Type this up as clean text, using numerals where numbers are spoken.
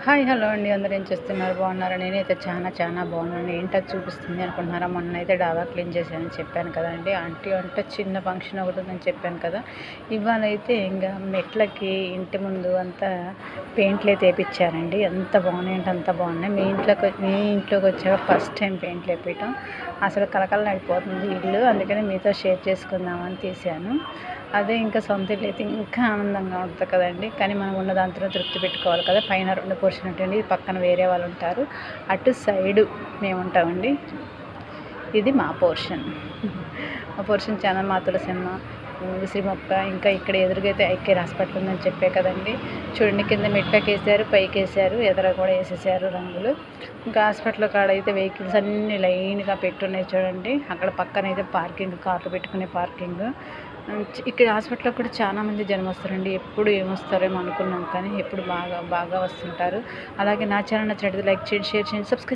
Hi hello అండి, అందరూ ఏం చేస్తున్నారు? బాగున్నారా? నేనైతే చాలా బాగున్నాను. ఏంటది చూపిస్తుంది అనుకుంటున్నారా? మొన్న అయితే డాబా క్లీన్ చేశానని చెప్పాను కదండి. ఆంటీ అంటే చిన్న ఫంక్షన్ ఒకటి ఉందని చెప్పాను కదా. ఇవాళ అయితే ఇంకా మెట్లకి ఇంటి ముందు అంతా పెయింట్లు అయితే వేయించారండి. ఎంత బాగున్నాయి అంటే అంత బాగున్నాయి. మీ ఇంట్లోకి వచ్చాక ఫస్ట్ టైం పెయింట్లు వేపించడం అసలు కలకల నడిపోతుంది ఇల్లు. అందుకని మీతో షేర్ చేసుకుందామని తీశాను. అదే ఇంకా సొంత ఇల్లు అయితే ఇంకా ఆనందంగా ఉంటుంది కదండి. కానీ మనం ఉన్న దాంతో తృప్తి పెట్టుకోవాలి కదా. పైన 2 పోర్షన్ ఉంటుంది, పక్కన వేరే వాళ్ళు ఉంటారు, అటు సైడు మేము ఉంటామండి. ఇది మా పోర్షన్. మా పోర్షన్ చాలా మా తులసమ్మ, ఉసిరి మొక్క, ఇంకా ఇక్కడ ఎదురుగైతే ఐకేర్ హాస్పిటల్ ఉందని చెప్పే కదండి. చూడండి, కింద మెట్లకి వేసారు, పైకి వేసారు, ఎదుర కూడా వేసేసారు రంగులు. ఇంకా హాస్పిటల్ కాడ అయితే వెహికల్స్ అన్నీ లైన్గా పెట్టున్నాయి చూడండి. అక్కడ పక్కన అయితే పార్కింగ్, కార్లు పెట్టుకునే పార్కింగ్. ఇక్కడ హాస్పిటల్లో కూడా చాలామంది జనం వస్తారండి. ఎప్పుడు ఏమొస్తారేమో అనుకున్నాం, కానీ ఎప్పుడు బాగా వస్తుంటారు. అలాగే నా ఛానల్ నచ్చినట్లయితే లైక్ చేయండి, షేర్ చేయండి, సబ్స్క్రైబ్